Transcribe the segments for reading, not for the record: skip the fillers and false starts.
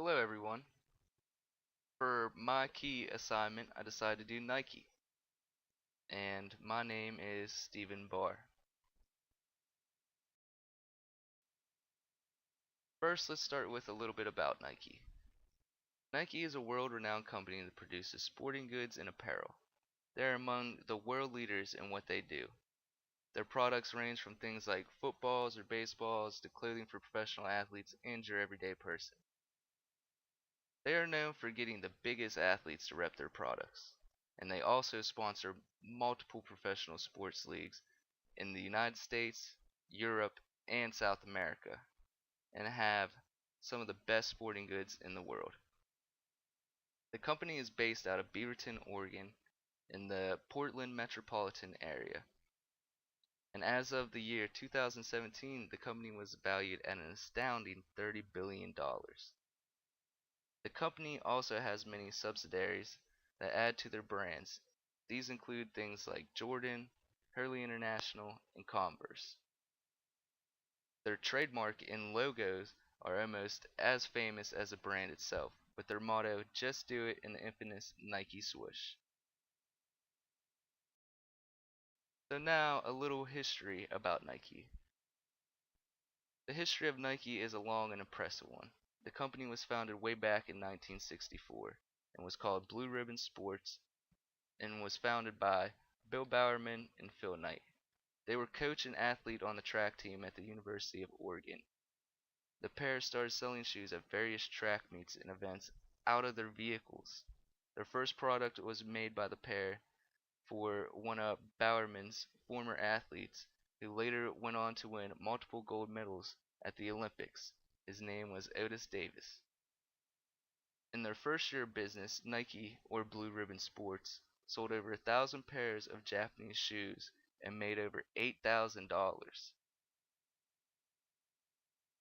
Hello everyone. For my key assignment, I decided to do Nike. And my name is Stephen Barr. First, let's start with a little bit about Nike. Nike is a world-renowned company that produces sporting goods and apparel. They are among the world leaders in what they do. Their products range from things like footballs or baseballs to clothing for professional athletes and your everyday person. They are known for getting the biggest athletes to rep their products, and they also sponsor multiple professional sports leagues in the United States, Europe, and South America, and have some of the best sporting goods in the world. The company is based out of Beaverton, Oregon, in the Portland metropolitan area. And as of the year 2017, the company was valued at an astounding $30 billion. The company also has many subsidiaries that add to their brands. These include things like Jordan, Hurley International, and Converse. Their trademark and logos are almost as famous as the brand itself, with their motto, "Just do it," and the infamous Nike swoosh. So now a little history about Nike. The history of Nike is a long and impressive one. The company was founded way back in 1964 and was called Blue Ribbon Sports and was founded by Bill Bowerman and Phil Knight. They were coach and athlete on the track team at the University of Oregon. The pair started selling shoes at various track meets and events out of their vehicles. Their first product was made by the pair for one of Bowerman's former athletes, who later went on to win multiple gold medals at the Olympics. His name was Otis Davis. In their first year of business, Nike, or Blue Ribbon Sports, sold over 1,000 pairs of Japanese shoes and made over $8,000.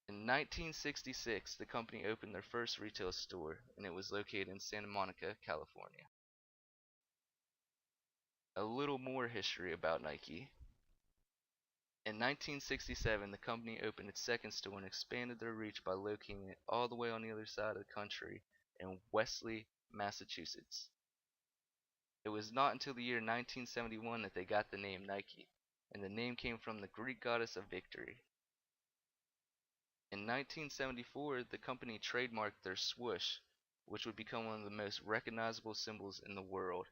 In 1966, the company opened their first retail store, and it was located in Santa Monica, California. A little more history about Nike. In 1967, the company opened its second store and expanded their reach by locating it all the way on the other side of the country in Wesley, Massachusetts. It was not until the year 1971 that they got the name Nike, and the name came from the Greek goddess of victory. In 1974, the company trademarked their swoosh, which would become one of the most recognizable symbols in the world.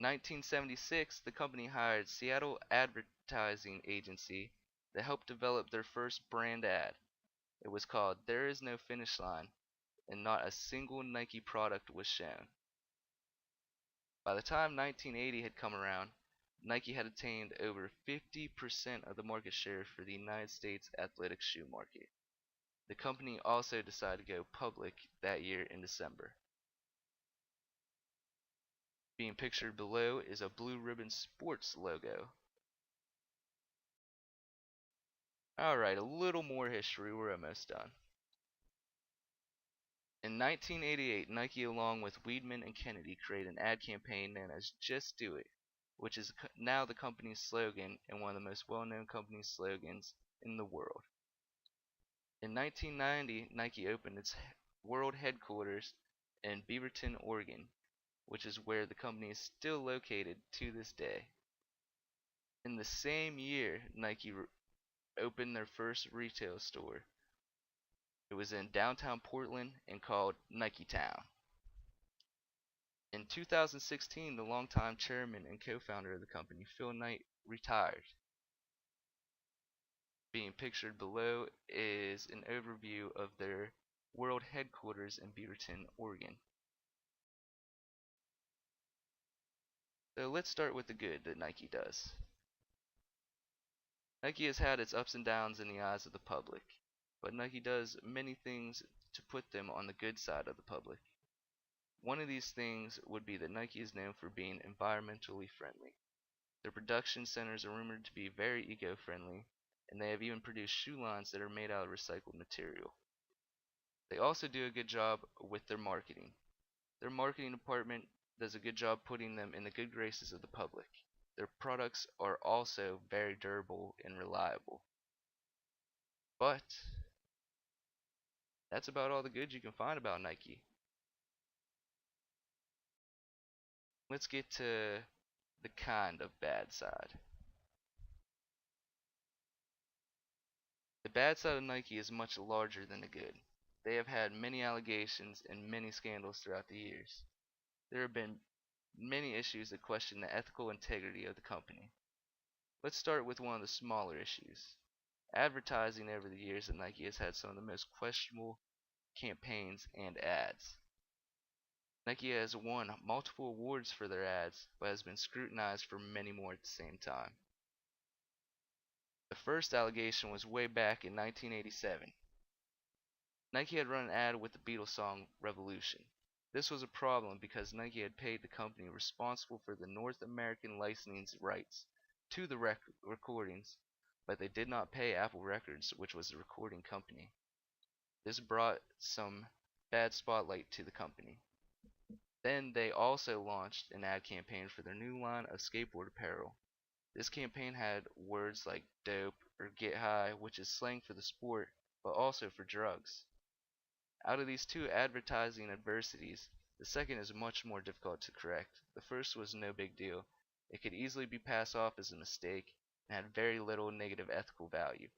In 1976, the company hired Seattle advertising agency that helped develop their first brand ad. It was called "There Is No Finish Line," and not a single Nike product was shown. By the time 1980 had come around, Nike had attained over 50% of the market share for the United States athletic shoe market. The company also decided to go public that year in December. Being pictured below is a Blue Ribbon Sports logo. Alright, a little more history, we're almost done. In 1988, Nike along with Weidman and Kennedy created an ad campaign known as "Just Do It," which is now the company's slogan and one of the most well-known company slogans in the world. In 1990, Nike opened its world headquarters in Beaverton, Oregon, which is where the company is still located to this day. In the same year, Nike opened their first retail store. It was in downtown Portland and called Nike Town. In 2016, the longtime chairman and co-founder of the company, Phil Knight, retired. Being pictured below is an overview of their world headquarters in Beaverton, Oregon. So let's start with the good that Nike does. Nike has had its ups and downs in the eyes of the public, but Nike does many things to put them on the good side of the public. One of these things would be that Nike is known for being environmentally friendly. Their production centers are rumored to be very eco-friendly, and they have even produced shoe lines that are made out of recycled material. They also do a good job with their marketing. Their marketing department does a good job putting them in the good graces of the public. Their products are also very durable and reliable. But That's about all the good you can find about Nike. Let's get to the kind of bad side. The bad side of Nike is much larger than the good. They have had many allegations and many scandals throughout the years. There have been many issues that question the ethical integrity of the company. Let's start with one of the smaller issues. Advertising over the years at Nike has had some of the most questionable campaigns and ads. Nike has won multiple awards for their ads, but has been scrutinized for many more at the same time. The first allegation was way back in 1987. Nike had run an ad with the Beatles song Revolution. This was a problem because Nike had paid the company responsible for the North American licensing rights to the recordings, but they did not pay Apple Records, which was the recording company. This brought some bad spotlight to the company. Then they also launched an ad campaign for their new line of skateboard apparel. This campaign had words like dope or get high, which is slang for the sport, but also for drugs. Out of these two advertising adversities, the second is much more difficult to correct. The first was no big deal. It could easily be passed off as a mistake and had very little negative ethical value.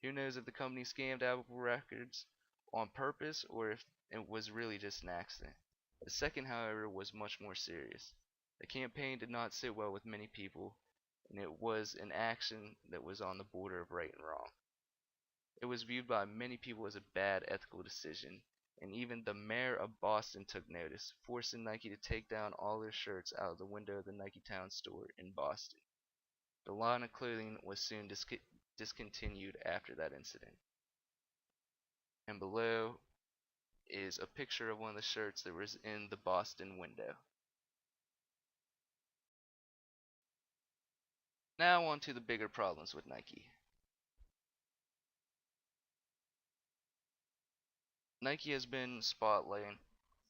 Who knows if the company scammed Apple Records on purpose or if it was really just an accident. The second, however, was much more serious. The campaign did not sit well with many people, and it was an action that was on the border of right and wrong. It was viewed by many people as a bad ethical decision, and even the mayor of Boston took notice, forcing Nike to take down all their shirts out of the window of the Nike Town store in Boston. The line of clothing was soon discontinued after that incident. And below is a picture of one of the shirts that was in the Boston window. Now on to the bigger problems with Nike. Nike has been spotlighted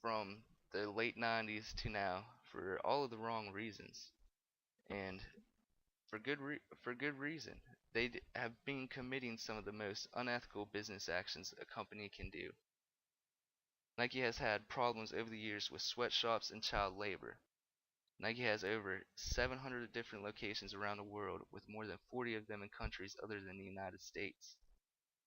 from the late 90s to now for all of the wrong reasons, and for good reason. They have been committing some of the most unethical business actions a company can do. Nike has had problems over the years with sweatshops and child labor. Nike has over 700 different locations around the world, with more than 40 of them in countries other than the United States.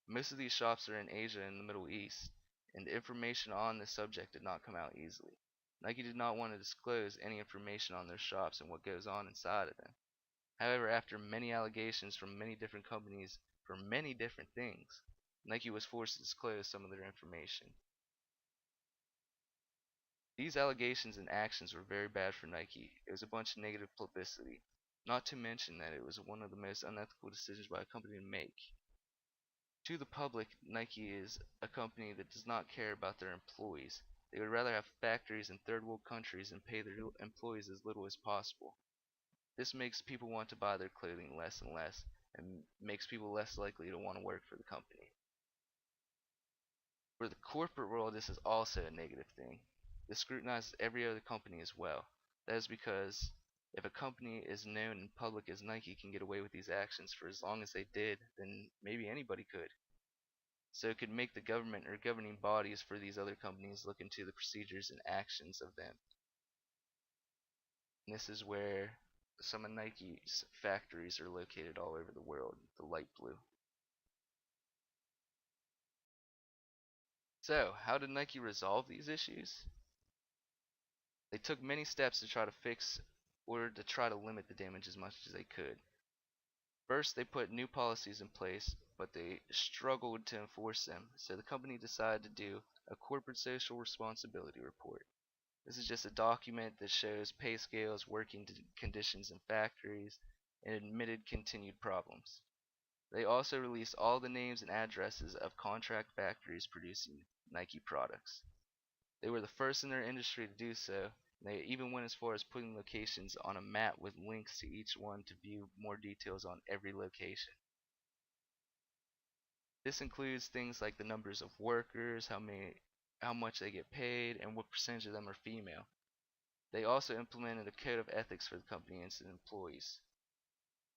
Most of these shops are in Asia and the Middle East, and the information on this subject did not come out easily. Nike did not want to disclose any information on their shops and what goes on inside of them. However, after many allegations from many different companies for many different things, Nike was forced to disclose some of their information. These allegations and actions were very bad for Nike. It was a bunch of negative publicity, not to mention that it was one of the most unethical decisions by a company to make. To the public, Nike is a company that does not care about their employees. They would rather have factories in third world countries and pay their employees as little as possible. This makes people want to buy their clothing less and less, and makes people less likely to want to work for the company. For the corporate world, this is also a negative thing. This scrutinizes every other company as well. That is because if a company is known in public as Nike can get away with these actions for as long as they did, then maybe anybody could. So it could make the government or governing bodies for these other companies look into the procedures and actions of them. And this is where some of Nike's factories are located all over the world, the light blue. So, how did Nike resolve these issues? They took many steps to try to fix or to try to limit the damage as much as they could. First, they put new policies in place, but they struggled to enforce them, so the company decided to do a corporate social responsibility report. This is just a document that shows pay scales, working conditions in factories, and admitted continued problems. They also released all the names and addresses of contract factories producing Nike products. They were the first in their industry to do so, and they even went as far as putting locations on a map with links to each one to view more details on every location. This includes things like the numbers of workers, how much they get paid, and what percentage of them are female. They also implemented a code of ethics for the company and its employees.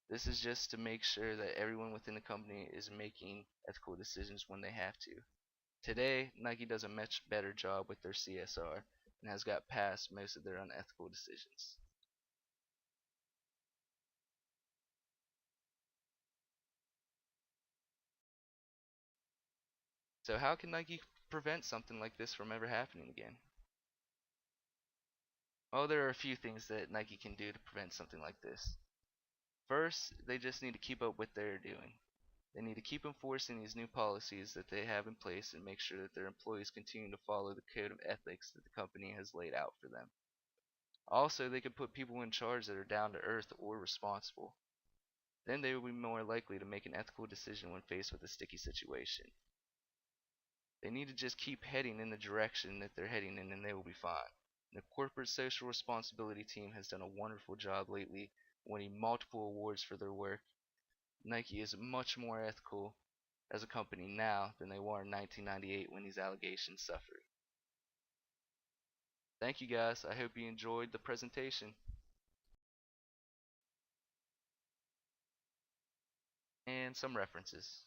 This is just to make sure that everyone within the company is making ethical decisions when they have to. Today, Nike does a much better job with their CSR and has got past most of their unethical decisions. So how can Nike prevent something like this from ever happening again? Well, there are a few things that Nike can do to prevent something like this. First, they just need to keep up what they're doing. They need to keep enforcing these new policies that they have in place and make sure that their employees continue to follow the code of ethics that the company has laid out for them. Also, they could put people in charge that are down to earth or responsible. Then they will be more likely to make an ethical decision when faced with a sticky situation. They need to just keep heading in the direction that they're heading in and they will be fine. The corporate social responsibility team has done a wonderful job lately, winning multiple awards for their work. Nike is much more ethical as a company now than they were in 1998 when these allegations suffered. Thank you guys. I hope you enjoyed the presentation. And some references.